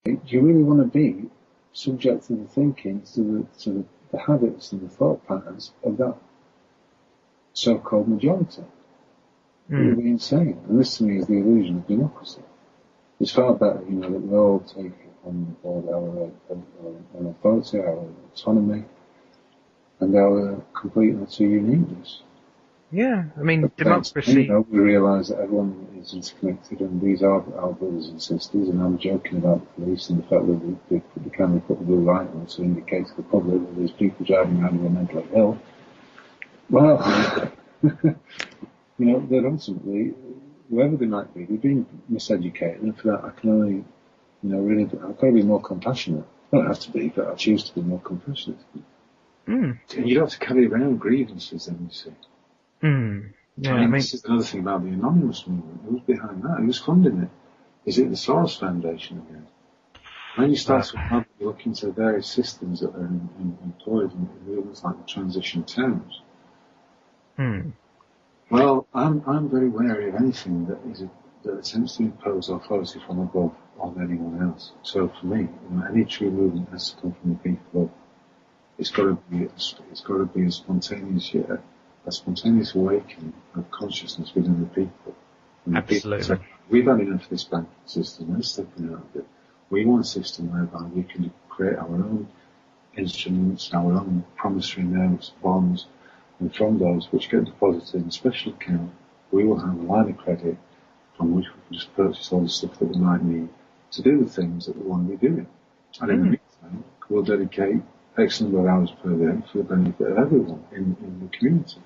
Do you really want to be subject to the thinking, to the habits and the thought patterns of that so-called majority? It would be insane. And this to me is the illusion of democracy. It's far better, that we all take on board our authority, our autonomy, and our complete and utter uniqueness. Yeah, I mean, democracy... we realise that everyone is interconnected, and these are our brothers and sisters, and I'm joking about the police and the fact that they can put the blue light on to indicate to the public that there's people driving around who are mentally ill. Well, that ultimately, whoever they might be, they're being miseducated, and for that I can only, really, I've got to be more compassionate. I don't have to be, but I choose to be more compassionate. And you don't have to carry around grievances, then, you see. Yeah, I mean, this is another thing about the anonymous movement. Who's behind that? Who's funding it? Is it the Soros Foundation again? When you start to look into various systems that are employed in almost like the transition towns, well, I'm very wary of anything that attempts to impose authority from above on anyone else. So for me, any true movement has to come from the people. It's got to be a spontaneous awakening of consciousness within the people. And absolutely. The people say, we've had enough of this banking system. We're stepping out of it. We want a system whereby we can create our own instruments, our own promissory notes, bonds, and from those which get deposited in a special account, we will have a line of credit from which we can just purchase all the stuff that we might need to do the things that we want to be doing. And in the meantime, we'll dedicate X number of hours per day for the benefit of everyone in the community.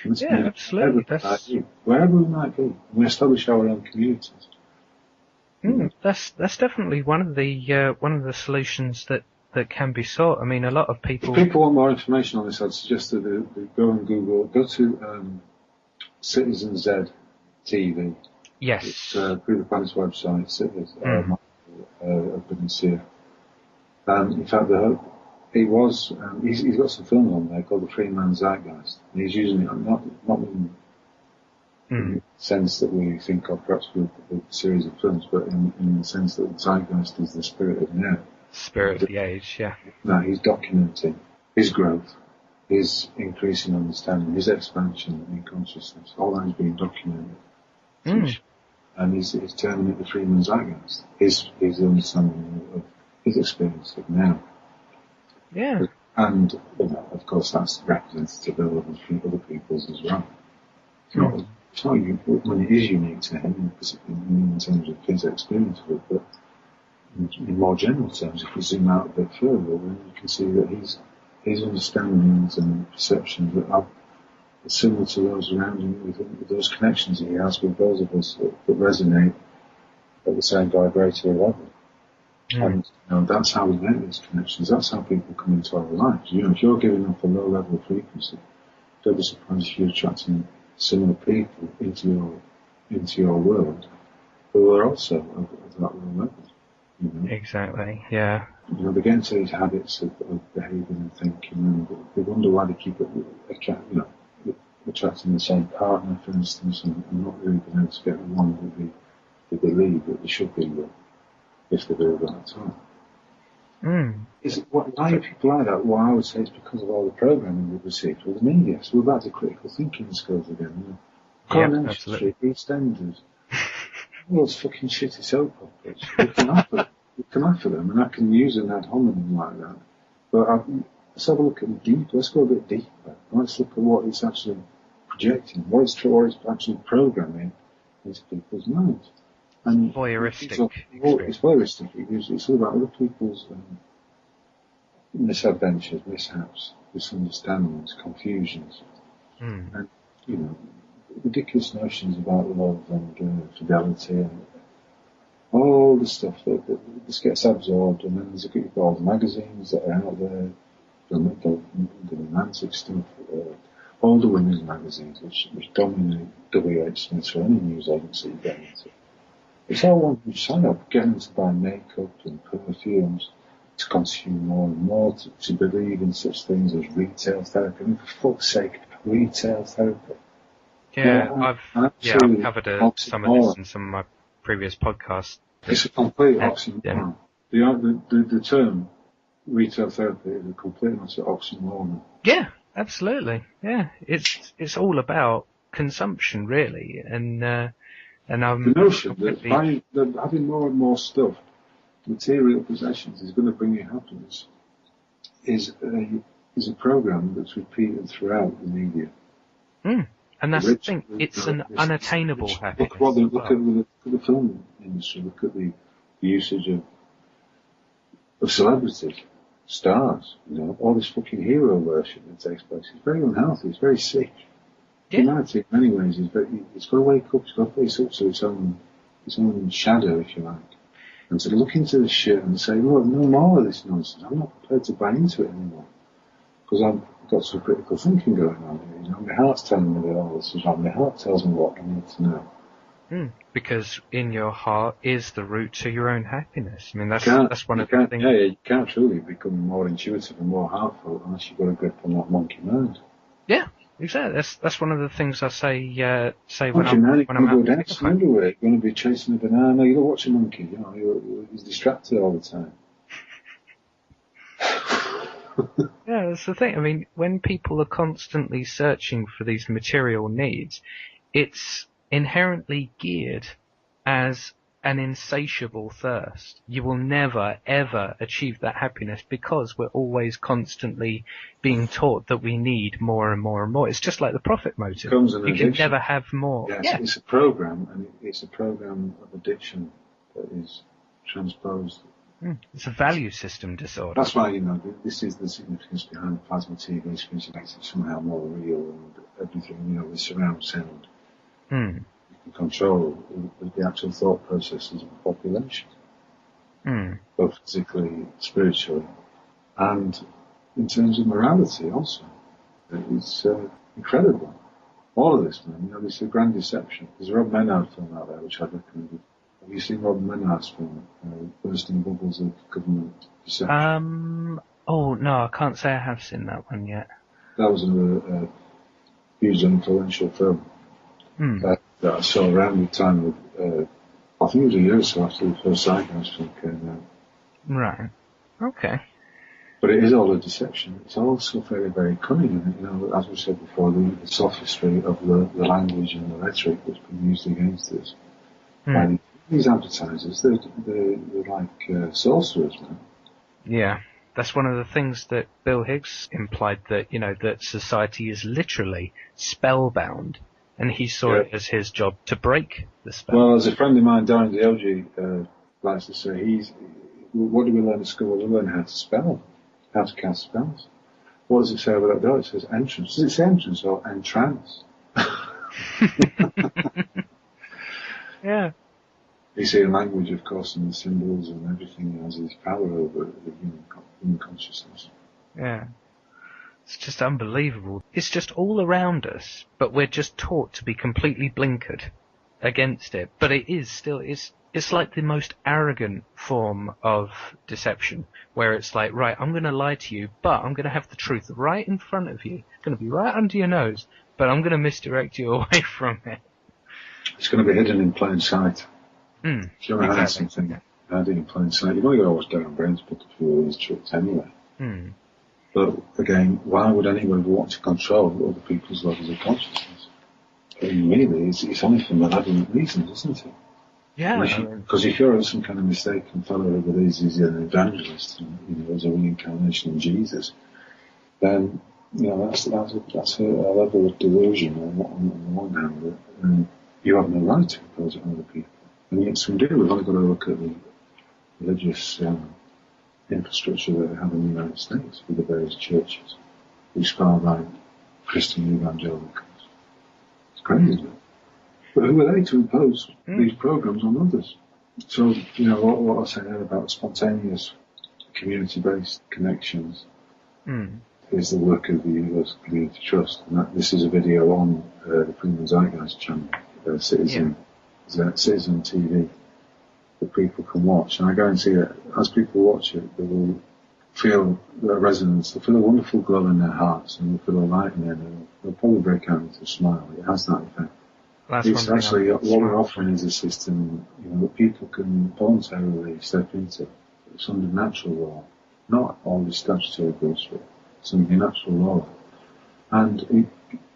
Yeah, absolutely. Wherever we might be, we establish our own communities. That's definitely one of the solutions that can be sought. I mean, a lot of people... If people want more information on this, I'd suggest that they go and go to Citizen Z TV. Yes. It's through the Planet's website, Michael of Elmet. In fact, he was, he's got some films on there called The Free Man's Zeitgeist. And he's using it not in the sense that we think of perhaps with a series of films, but in the sense that the zeitgeist is the spirit of now. Spirit of the age, yeah. Now he's documenting his growth, his increasing understanding, his expansion in consciousness. All that is being documented. And he's terming it the free man's zeitgeist. His understanding of his experience of now. Yeah. And, of course, that's representative of other people's as well. It's not when it is unique to him, in terms of his experience of it, but in more general terms, if we zoom out a bit further, then you can see that his understandings and perceptions are similar to those around him, with those connections that he has with those of us that resonate at the same vibratory level. And that's how we make these connections. That's how people come into our lives. If you're giving off a low level of frequency, don't be surprised if you're attracting similar people into your world who are also of that low level. Exactly. Yeah. They get into these habits of behaving and thinking, and they wonder why they keep attracting the same partner, for instance, and not really being able to get the one that they believe that they should be with, if they do at that time. Why are people like that? Well, I would say it's because of all the programming we've received from the media. So we're back to critical thinking skills again. Coronation Street, EastEnders, all those fucking shitty soap operas. We can offer them, and I can use an ad hominem like that. But let's have a look at the deep. Let's go a bit deeper. Let's look at what it's actually projecting, what it's actually programming into people's minds. And voyeuristic. It's voyeuristic. It's all about other people's misadventures, mishaps, misunderstandings, confusions, and ridiculous notions about love and fidelity and all the stuff that just gets absorbed. And then there's all the magazines that are out there, the romantic stuff, all the women's magazines which dominate WH Smith or any news agency you get into. It's all one huge sign-up, getting to buy makeup and perfumes, to consume more and more, to believe in such things as retail therapy. I mean, for fuck's sake, retail therapy. Yeah, I've covered some of this in some of my previous podcasts. It's a complete oxymoron. The term retail therapy is a complete and utter oxymoron. Yeah, absolutely. Yeah, it's all about consumption, really, and the notion that having more and more stuff, material possessions, is going to bring you happiness is a program that's repeated throughout the media. And that's the thing. It's an unattainable happiness. Look at the film industry. Look at the usage of celebrities, stars. All this fucking hero worship that takes place. It's very unhealthy. It's very sick. Yeah. Humanity, in many ways, it's got to wake up. It's got to face up to its own shadow, if you like, and to look into this shit and say, "Look, no more of this nonsense. I'm not prepared to buy into it anymore because I've got some critical thinking going on here. My heart's telling me that all this is wrong. My heart tells me what I need to know." Because in your heart is the root to your own happiness. I mean, that's one of the things. Yeah, you can't truly become more intuitive and more heartful unless you've got a grip on that monkey mind. Yeah, exactly. That's one of the things I say when I'm go dancing underwear. You're going to be chasing a banana. You don't watch a monkey. He's distracted all the time. Yeah, that's the thing. I mean, when people are constantly searching for these material needs, it's inherently geared as an insatiable thirst. You will never, ever achieve that happiness because we're always constantly being taught that we need more and more and more. It's just like the profit motive. You can never have more. Yes, yeah. It's a program, and it's a program of addiction that is transposed. It's a value system disorder. That's why, this is the significance behind the plasma TV screens. It makes it somehow more real and everything, with surround sound. You can control the actual thought processes of the population, both physically, spiritually, and in terms of morality also. It's incredible. All of this, man. This is a grand deception. There's a Rob Menard film out there, which I'd recommend. Have you seen Rob Menard's film, Bursting Bubbles of Government Deception? Oh, no, I can't say I have seen that one yet. That was a huge influential film that I saw around the time of, I think it was a year or so after the first Zeitgeist film came out. Right. Okay. But it is all a deception. It's also very, very cunning. And, as we said before, the sophistry of the language and the rhetoric that's been used against us. By these advertisers, they're like sorcerers, man. Yeah. That's one of the things that Bill Hicks implied, that, that society is literally spellbound. And he saw it as his job to break the spell. Well, as a friend of mine, Darren Diogi, likes to say, what do we learn at school? We learn how to spell, how to cast spells. What does it say over that door? It says entrance. Does it say entrance or entrance? Yeah. You see, in language, of course, and the symbols and everything has its power over the human consciousness. Yeah. It's just unbelievable. It's just all around us, but we're just taught to be completely blinkered against it. But it is still, it's like the most arrogant form of deception, where it's like, right, I'm going to lie to you, but I'm going to have the truth right in front of you. It's going to be right under your nose, but I'm going to misdirect you away from it. It's going to be hidden in plain sight. If you ever had something hiding in plain sight, you've only got to watch Darren Brain's put a few of these tricks anyway. But again, why would anyone want to control other people's levels of consciousness? Really, it's only for malevolent reasons, isn't it? Yeah. Because if you're some kind of mistaken fellow who believes he's an evangelist and there's a reincarnation in Jesus, then that's a level of delusion on the one hand, and you have no right to impose it on other people. And yet, some do. We've only got to look at the religious infrastructure that we have in the United States with the various churches, which spell like Christian evangelicals. It's crazy, isn't it? But who are they to impose these programs on others? So, what I said there about spontaneous, community-based connections is the work of the Universal Community Trust. And this is a video on the Premium Zeitgeist channel, Citizen TV, that people can watch. And I guarantee that as people watch it, they will feel a resonance, they'll feel a wonderful glow in their hearts, and they'll feel a light in them, they'll probably break out into a smile. It has that effect. It's actually, what we're offering is a system, that people can voluntarily step into it's under natural law, not always statutory bullshit. It's under natural law, and it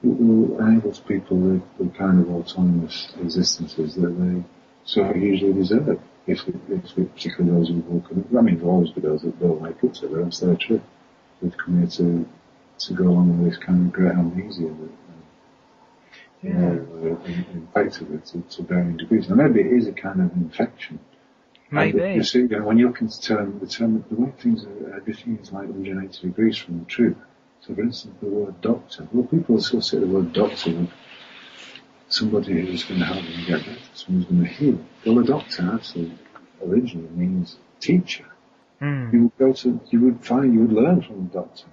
will enable people with kind of autonomous existences that they so usually deserve. If particularly those who walk, I mean, there'll always be those that don't wake up to it, that's their truth. They've come here to go along with this kind of great amnesia that infected it to varying degrees. And maybe it is a kind of infection. Maybe. You see, when you look into the way things are, everything is like 180 degrees from the truth. So, for instance, the word doctor. Well, people associate the word doctor with somebody who's going to help them get better, someone who's going to heal. Well, a doctor actually originally means teacher. You would learn from a doctor.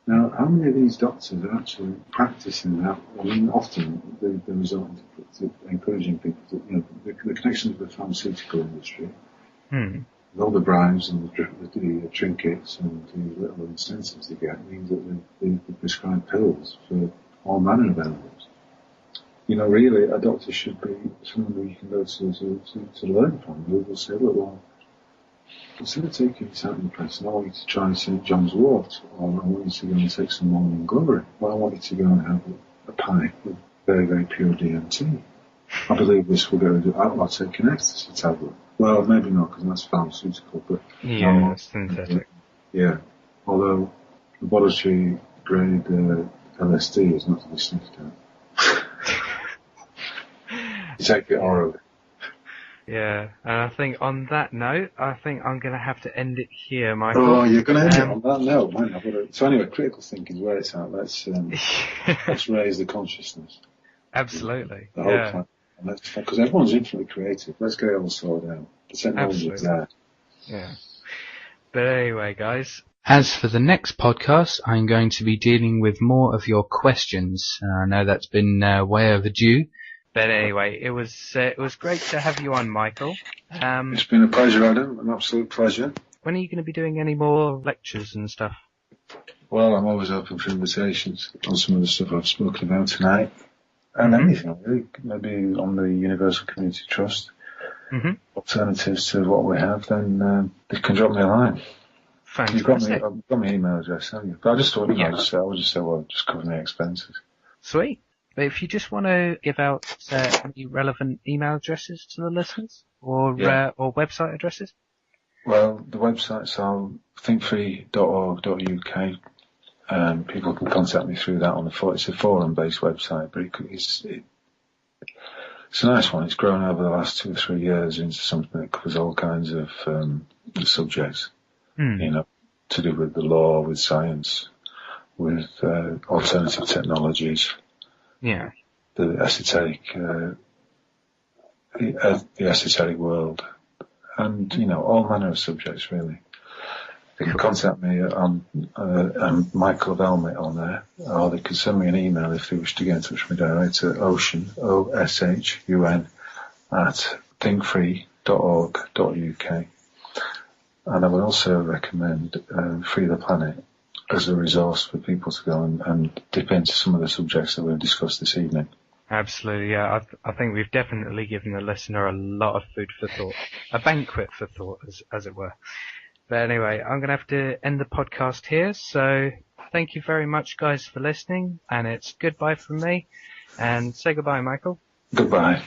Now, how many of these doctors are actually practicing that? I mean, often they resort to encouraging people to, the connections with the pharmaceutical industry, with all the bribes and the trinkets and the little incentives they get means that they prescribe pills for all manner of ailments. Really, a doctor should be someone who you can go to learn from. Who will say, look, well, instead of taking this antidepressant, I want you to try St. John's wort, or I want you to go and take some morning glory, or I want you to go and have a pipe of very, very pure DMT. I believe this will go to I'll take an ecstasy tablet. Well, maybe not, because that's pharmaceutical, but... Yeah, it's synthetic. Yeah. Although, laboratory grade LSD is not to be sniffed at. You take it orally. Yeah, and I think on that note, I think I'm going to have to end it here, Michael. Oh, you're going to end it on that note, man. So anyway, critical thinking is where it's at. Let's raise the consciousness. Absolutely. The whole plan. Because everyone's infinitely creative. Let's get it all sorted out. The technology is there. Yeah. But anyway, guys. As for the next podcast, I'm going to be dealing with more of your questions. I know that's been way overdue. But anyway, it was great to have you on, Michael. It's been a pleasure, Adam. An absolute pleasure. When are you going to be doing any more lectures and stuff? Well, I'm always open for invitations on some of the stuff I've spoken about tonight. And anything, really. Maybe on the Universal Community Trust. Alternatives to what we have, then you can drop me a line. Fantastic. You've got my email address, haven't you? But I just thought, I would just say, well, just cover the expenses. Sweet. But if you just want to give out any relevant email addresses to the listeners, or website addresses? Well, the websites are thinkfree.org.uk. People can contact me through that on it's a forum-based website, but it's a nice one. It's grown over the last 2 or 3 years into something that covers all kinds of subjects, to do with the law, with science, with alternative technologies. Yeah. The esoteric world, and all manner of subjects really. They can contact me on Michael of Elmet on there, or they can send me an email if they wish to get in touch with me direct at Oshun, OSHUN, at thinkfree.org.uk. And I would also recommend Free the Planet as a resource for people to go and dip into some of the subjects that we've discussed this evening. Absolutely, yeah. I think we've definitely given the listener a lot of food for thought. A banquet for thought, as it were. But anyway, I'm going to have to end the podcast here. So thank you very much, guys, for listening. And it's goodbye from me. And say goodbye, Michael. Goodbye.